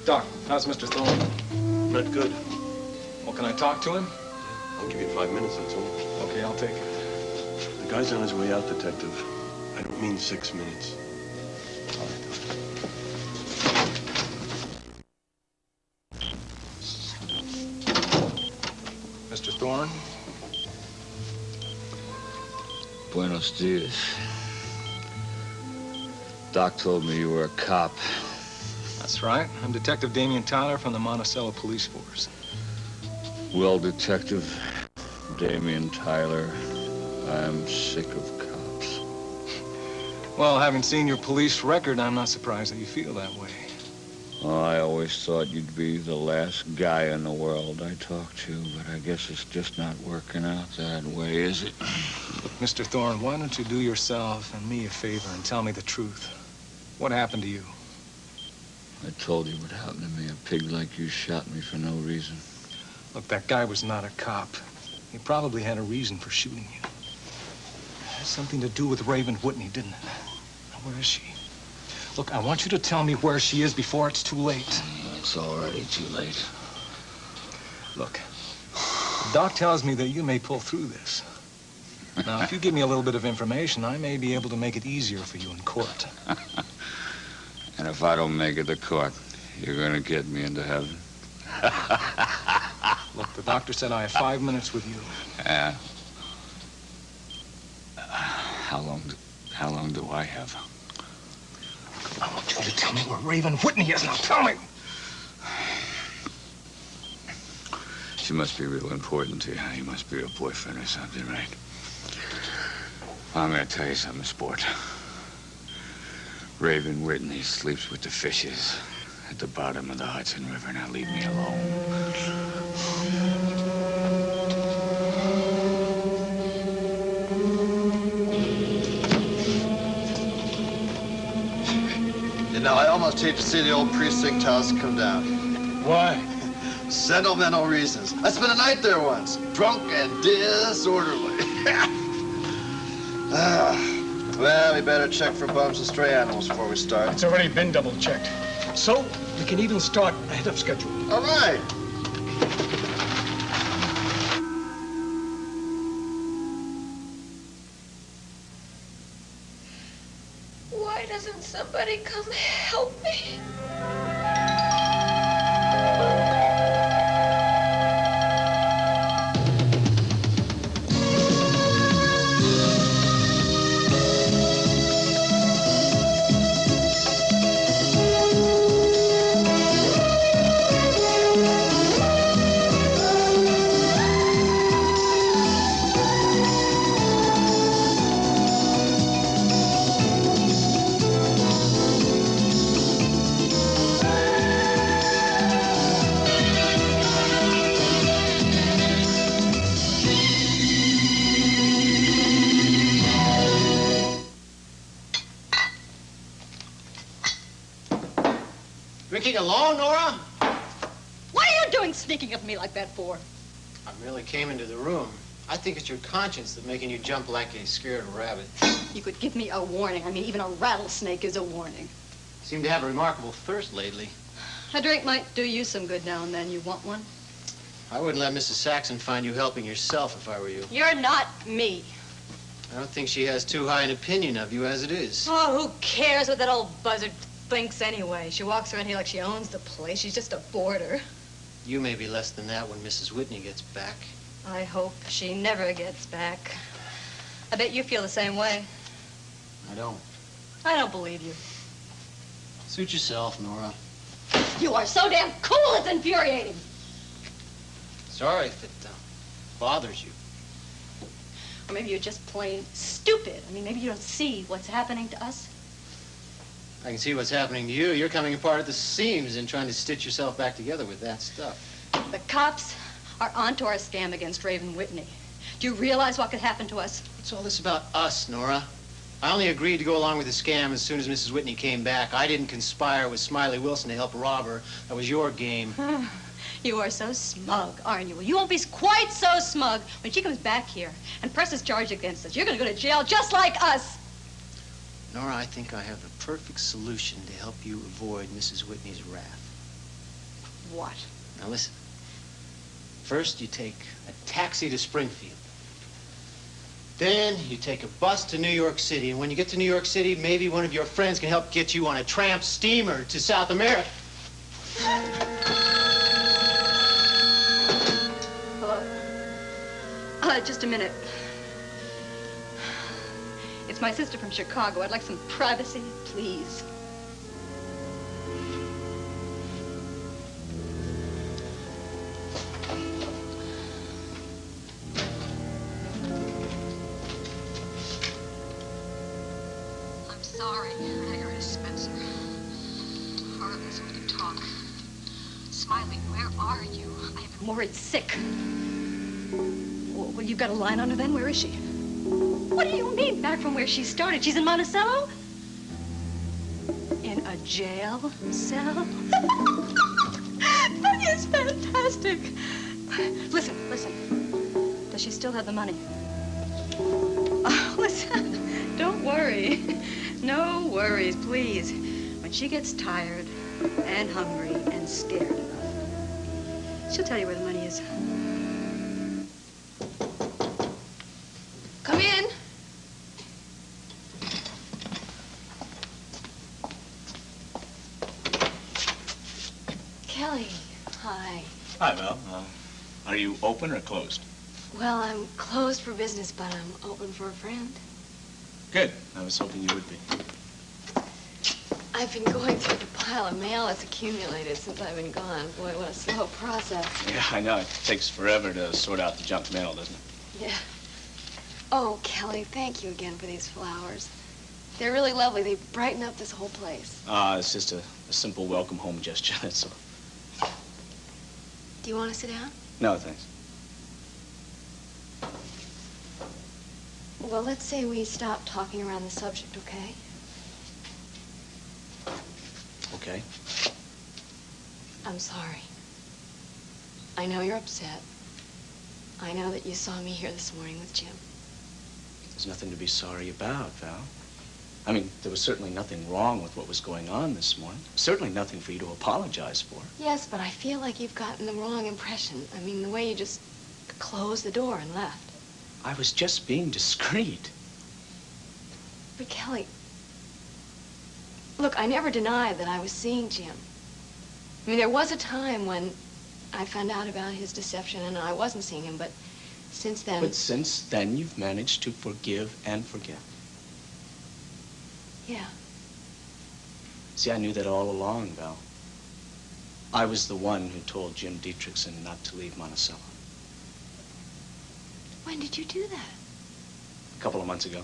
Doc, how's Mr. Thorn? Not good. Well, can I talk to him? I'll give you 5 minutes, that's all. Okay, I'll take it. The guy's on his way out, Detective. I don't mean 6 minutes. All right, Mr. Thorn? Buenos dias. Doc told me you were a cop. That's right. I'm Detective Damian Tyler from the Monticello Police Force. Well, Detective Damian Tyler, I'm sick of cops. Well, having seen your police record, I'm not surprised that you feel that way. Well, I always thought you'd be the last guy in the world I talked to, but I guess it's just not working out that way, is it? Look, Mr. Thorn, why don't you do yourself and me a favor and tell me the truth? What happened to you? I told you what happened to me. A pig like you shot me for no reason. Look, that guy was not a cop. He probably had a reason for shooting you. It had something to do with Raven Whitney, didn't it? Now, where is she? Look, I want you to tell me where she is before it's too late. It's already too late. Look, the doc tells me that you may pull through this. Now, if you give me a little bit of information, I may be able to make it easier for you in court. And if I don't make it to court, you're gonna get me into heaven? Look, the doctor said I have 5 minutes with you. Yeah. How long do I have? I want you to tell me where Raven Whitney is now. Tell me. She must be real important to you. You must be her boyfriend or something, right? Well, I'm gonna tell you something, sport. Raven Whitney sleeps with the fishes at the bottom of the Hudson River. Now leave me alone. You know, I almost hate to see the old precinct house come down. Why? Sentimental reasons. I spent a night there once, drunk and disorderly. Well, we better check for bums and stray animals before we start. It's already been double-checked. So, we can even start ahead of schedule. All right. Why doesn't somebody come help me? Drinking alone, Nora? What are you doing sneaking up me like that for? I merely came into the room. I think it's your conscience that's making you jump like a scared rabbit. You could give me a warning. I mean, even a rattlesnake is a warning. You seem to have a remarkable thirst lately. A drink might do you some good now and then. You want one? I wouldn't let Mrs. Saxon find you helping yourself if I were you. You're not me. I don't think she has too high an opinion of you as it is. Oh, who cares what that old buzzard thinks anyway? She walks around here like she owns the place. She's just a boarder. You may be less than that when Mrs. Whitney gets back. I hope she never gets back. I bet you feel the same way. I don't. I don't believe you. Suit yourself, Nora. You are so damn cool, it's infuriating. Sorry if it bothers you. Or maybe you're just plain stupid. I mean, maybe you don't see what's happening to us. I can see what's happening to you. You're coming apart at the seams and trying to stitch yourself back together with that stuff. The cops are onto our scam against Raven Whitney. Do you realize what could happen to us? What's all this about us, Nora? I only agreed to go along with the scam as soon as Mrs. Whitney came back. I didn't conspire with Smiley Wilson to help rob her. That was your game. You are so smug, aren't you? Well, you won't be quite so smug when she comes back here and presses charge against us. You're going to go to jail just like us. Nora, I think I have the perfect solution to help you avoid Mrs. Whitney's wrath. What? Now listen. First, you take a taxi to Springfield. Then you take a bus to New York City. And when you get to New York City, maybe one of your friends can help get you on a tramp steamer to South America. Hello? Just a minute. It's my sister from Chicago. I'd like some privacy, please. I'm sorry, Ayres Spencer. Heartless when you talk. Smiley, where are you? I'm worried sick. Well, you've got a line on her then? Where is she? What do you mean, back from where she started? She's in Monticello? In a jail cell? That is fantastic. Listen. Does she still have the money? Oh, listen, don't worry. No worries, please. When she gets tired and hungry and scared enough, she'll tell you where the money is. Come in. Kelly, hi. Hi, Val. Are you open or closed? Well, I'm closed for business, but I'm open for a friend. Good. I was hoping you would be. I've been going through the pile of mail that's accumulated since I've been gone. Boy, what a slow process. Yeah, I know. It takes forever to sort out the junk mail, doesn't it? Yeah. Oh, Kelly, thank you again for these flowers. They're really lovely. They brighten up this whole place. It's just a simple welcome home gesture, that's all. Do you want to sit down? No, thanks. Well, let's say we stop talking around the subject, okay? Okay. I'm sorry. I know you're upset. I know that you saw me here this morning with Jim. There's nothing to be sorry about, Val. I mean, there was certainly nothing wrong with what was going on this morning. Certainly nothing for you to apologize for. Yes, but I feel like you've gotten the wrong impression. I mean, the way you just closed the door and left. I was just being discreet. But Kelly, look, I never denied that I was seeing Jim. I mean, there was a time when I found out about his deception and I wasn't seeing him, but since then... But since then, you've managed to forgive and forget. Yeah. See, I knew that all along, Val. I was the one who told Jim Dietrichson not to leave Monticello. When did you do that? A couple of months ago.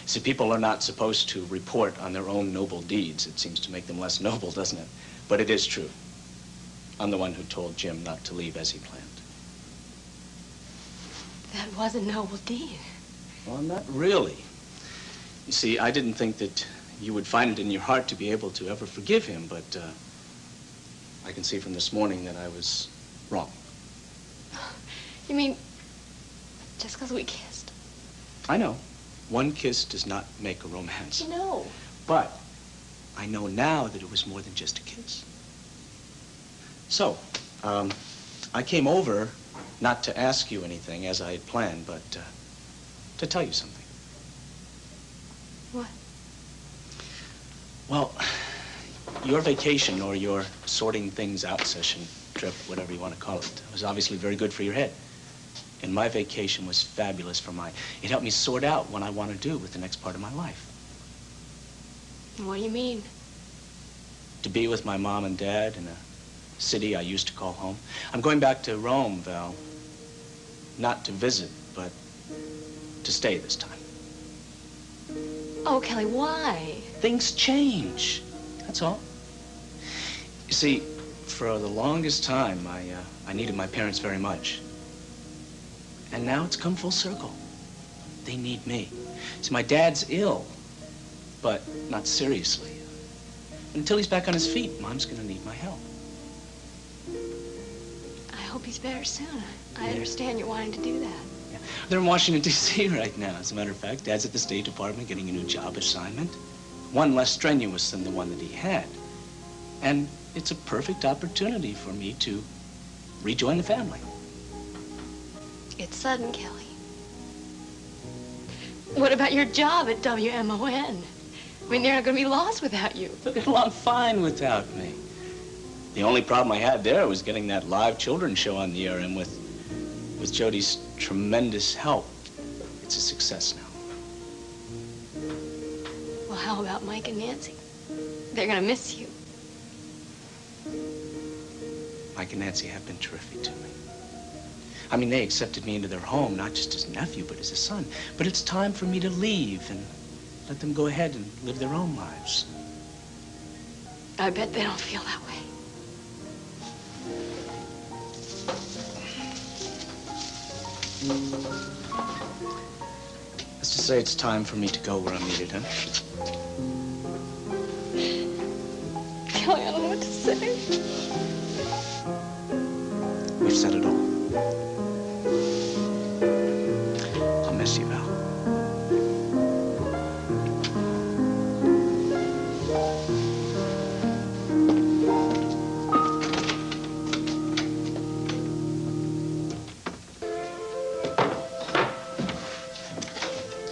See, people are not supposed to report on their own noble deeds. It seems to make them less noble, doesn't it? But it is true. I'm the one who told Jim not to leave as he planned. That was a noble deed. Well, not really. You see, I didn't think that you would find it in your heart to be able to ever forgive him, but I can see from this morning that I was wrong. You mean, just because we kissed? I know. One kiss does not make a romance. No. But I know now that it was more than just a kiss. So, I came over not to ask you anything as I had planned, but to tell you something. What? Well, your vacation or your sorting things out session, trip, whatever you want to call it, was obviously very good for your head. And my vacation was fabulous for mine. It helped me sort out what I want to do with the next part of my life. What do you mean? To be with my mom and dad in a city I used to call home. I'm going back to Rome, Val. Not to visit, but to stay this time. Oh, Kelly, why? Things change. That's all. You see, for the longest time, I needed my parents very much. And now it's come full circle. They need me. See, my dad's ill, but not seriously. Until he's back on his feet, Mom's gonna need my help. I hope he's better soon. I understand you're wanting to do that. Yeah. They're in Washington, D.C. right now. As a matter of fact, Dad's at the State Department getting a new job assignment. One less strenuous than the one that he had. And it's a perfect opportunity for me to rejoin the family. It's sudden, Kelly. What about your job at WMON? I mean, they're not going to be lost without you. They'll get along fine without me. The only problem I had there was getting that live children's show on the air, and with Jody's tremendous help, it's a success now. Well, how about Mike and Nancy? They're going to miss you. Mike and Nancy have been terrific to me. I mean, they accepted me into their home, not just as a nephew, but as a son. But it's time for me to leave and let them go ahead and live their own lives. I bet they don't feel that way. Let's just say it's time for me to go where I'm needed, huh? Kelly, I don't know what to say. We've said it all. I'll miss you, Val.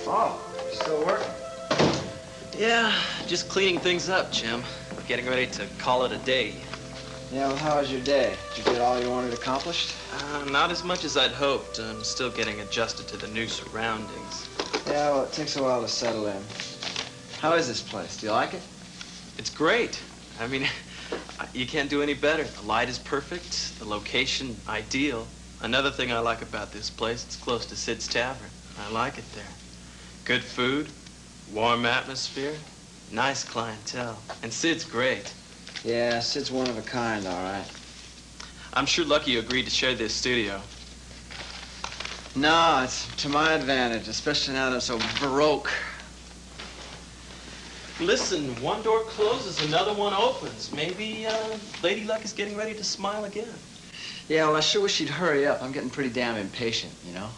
Oh, you still working? Yeah, just cleaning things up, Jim. Getting ready to call it a day. Yeah, well, how was your day? Did you get all you wanted accomplished? Not as much as I'd hoped. I'm still getting adjusted to the new surroundings. Yeah, well, it takes a while to settle in. How is this place? Do you like it? It's great. I mean, you can't do any better. The light is perfect, the location ideal. Another thing I like about this place, it's close to Sid's Tavern. I like it there. Good food, warm atmosphere, nice clientele. And Sid's great. Yeah, Sid's one of a kind, all right. I'm sure lucky you agreed to share this studio. No, it's to my advantage, especially now that I'm so baroque. Listen, one door closes, another one opens. Maybe Lady Luck is getting ready to smile again. Yeah, well, I sure wish she'd hurry up. I'm getting pretty damn impatient, you know?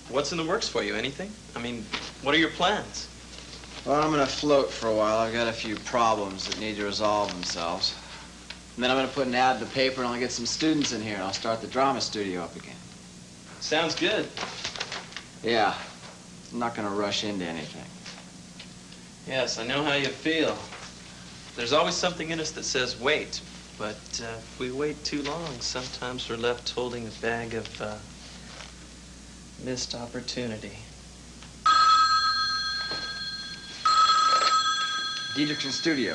What's in the works for you? Anything? I mean, what are your plans? Well, I'm gonna float for a while. I've got a few problems that need to resolve themselves. And then I'm gonna put an ad in the paper and I'll get some students in here and I'll start the drama studio up again. Sounds good. Yeah, I'm not gonna rush into anything. Yes, I know how you feel. There's always something in us that says wait, but if we wait too long, sometimes we're left holding a bag of missed opportunity. Diedrichson Studio.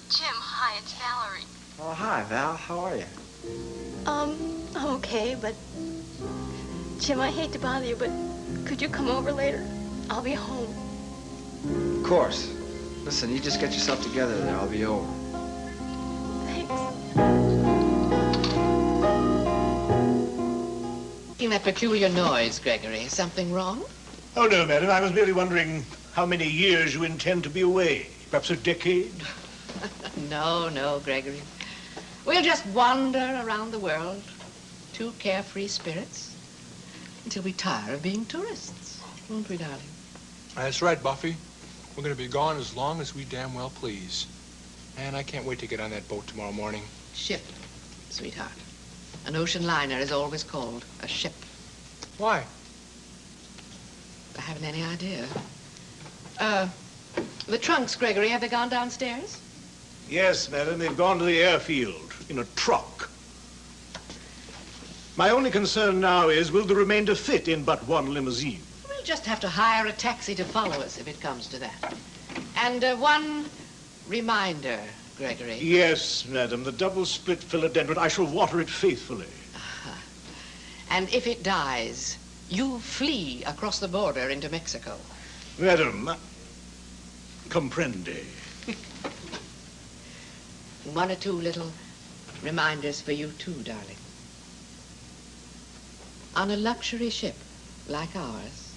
Jim, hi, it's Valerie. Oh, hi, Val. How are you? I'm okay, but... Jim, I hate to bother you, but could you come over later? I'll be home. Of course. Listen, you just get yourself together there. I'll be over. Thanks. Making that peculiar noise, Gregory. Something wrong? Oh, no, madam. I was merely wondering how many years you intend to be away. Perhaps a decade? No, Gregory. We'll just wander around the world, two carefree spirits, until we tire of being tourists. Won't we, darling? That's right, Buffy. We're going to be gone as long as we damn well please. And I can't wait to get on that boat tomorrow morning. Ship, sweetheart. An ocean liner is always called a ship. Why? I haven't any idea. The trunks, Gregory, have they gone downstairs? Yes, madam. They've gone to the airfield in a truck. My only concern now is, will the remainder fit in but one limousine? We'll just have to hire a taxi to follow us if it comes to that. And one reminder, Gregory. Yes, madam. The double-split philodendron. I shall water it faithfully. And if it dies, you flee across the border into Mexico. Madam, comprende. One or two little reminders for you too, darling. On a luxury ship like ours,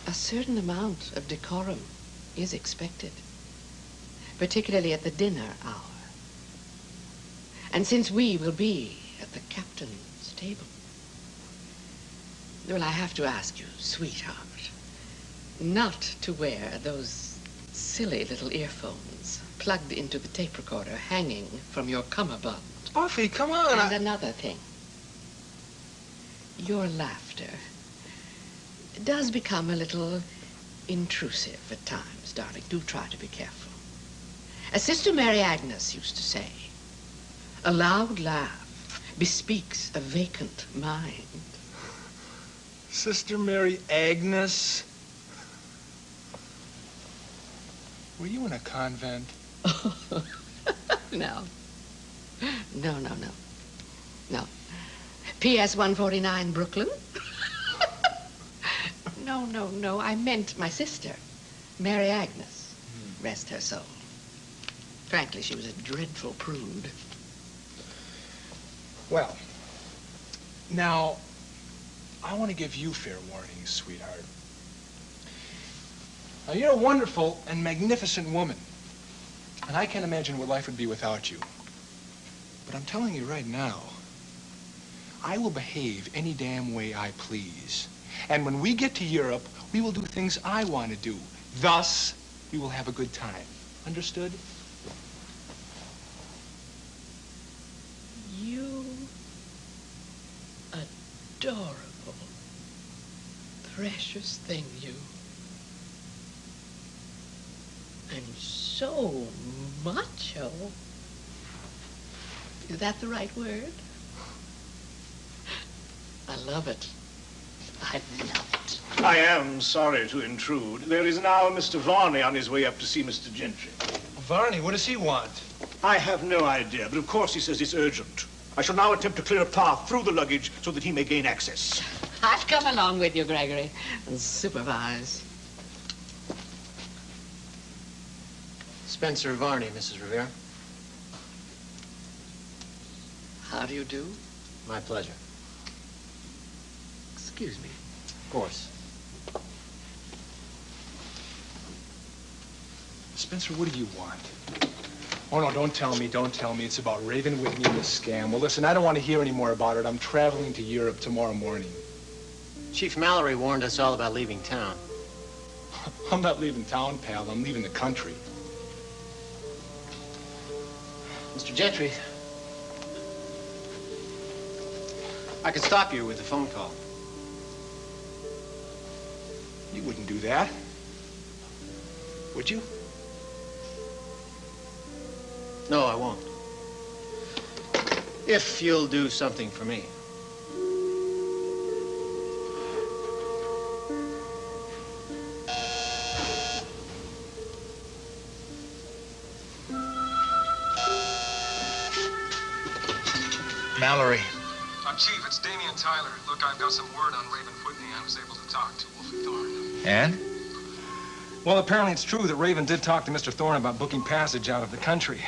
a certain amount of decorum is expected, particularly at the dinner hour. And since we will be at the captain's table, well, I have to ask you, sweetheart, not to wear those silly little earphones. plugged into the tape recorder hanging from your cummerbund. Buffy, come on. And another thing. Your laughter does become a little intrusive at times, darling. Do try to be careful. As Sister Mary Agnes used to say, a loud laugh bespeaks a vacant mind. Sister Mary Agnes? Were you in a convent? No. No. PS 149 Brooklyn? No. I meant my sister, Mary Agnes. Rest her soul. Frankly, she was a dreadful prude. Well, now, I want to give you fair warning, sweetheart. Now, you're a wonderful and magnificent woman, and I can't imagine what life would be without you. But I'm telling you right now, I will behave any damn way I please. And when we get to Europe, we will do things I want to do. Thus, we will have a good time. Understood? You adorable, precious thing, you. And so macho. Is that the right word? I love it. I love it. I am sorry to intrude. There is now Mr. Varney on his way up to see Mr. Gentry. Varney, what does he want? I have no idea, but of course he says it's urgent. I shall now attempt to clear a path through the luggage so that he may gain access. I've come along with you, Gregory, and supervise. Spencer Varney, Mrs. Rivera. How do you do? My pleasure. Excuse me. Of course. Spencer, what do you want? Oh, no, don't tell me. It's about Raven Whitney and the scam. Well, listen, I don't want to hear any more about it. I'm traveling to Europe tomorrow morning. Chief Mallory warned us all about leaving town. I'm not leaving town, pal. I'm leaving the country. Mr. Gentry, I could stop you with a phone call. You wouldn't do that, would you? No, I won't. If you'll do something for me. Mallory. Chief, it's Damian Tyler. Look, I've got some word on Raven Whitney. I was able to talk to Wolfie Thorn. And? Well, apparently it's true that Raven did talk to Mr. Thorn about booking passage out of the country.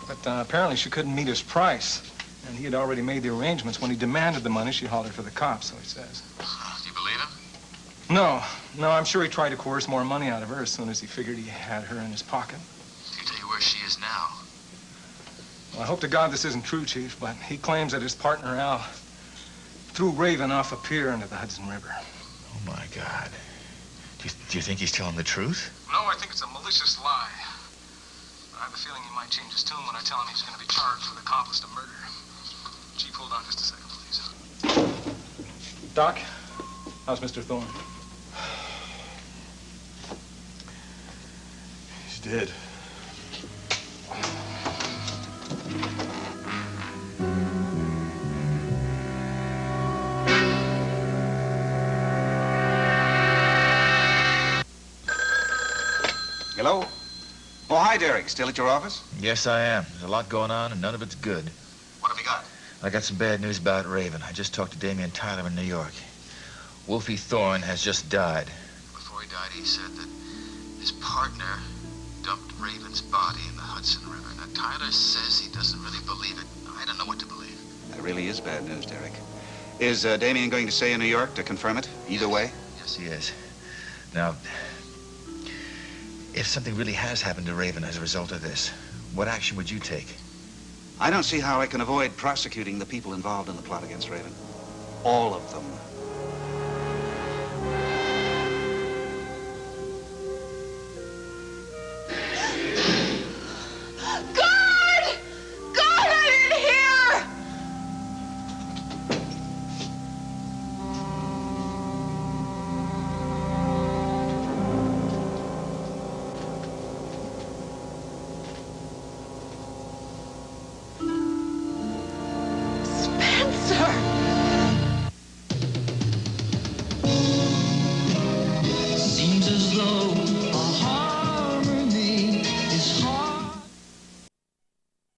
But apparently she couldn't meet his price. And he had already made the arrangements. When he demanded the money, she hollered for the cops, so he says. Do you believe him? No, I'm sure he tried to coerce more money out of her as soon as he figured he had her in his pocket. Can you tell you where she is now? Well, I hope to God this isn't true, Chief, but he claims that his partner, Al, threw Raven off a pier into the Hudson River. Oh, my God. Do you think he's telling the truth? No, I think it's a malicious lie. I have a feeling he might change his tune when I tell him he's going to be charged with accomplice to murder. Chief, hold on just a second, please. Doc, how's Mr. Thorn? He's dead. Hello? Oh, hi, Derek. Still at your office? Yes, I am. There's a lot going on, and none of it's good. What have you got? I got some bad news about Raven. I just talked to Damian Tyler in New York. Wolfie Thorn has just died. Before he died, he said that his partner dumped Raven's body in the Hudson River. Now, Tyler says he doesn't really believe it. I don't know what to believe. That really is bad news, Derek. Is Damian going to stay in New York to confirm it? Either way? Yes, he is. Now, if something really has happened to Raven as a result of this, what action would you take? I don't see how I can avoid prosecuting the people involved in the plot against Raven. All of them.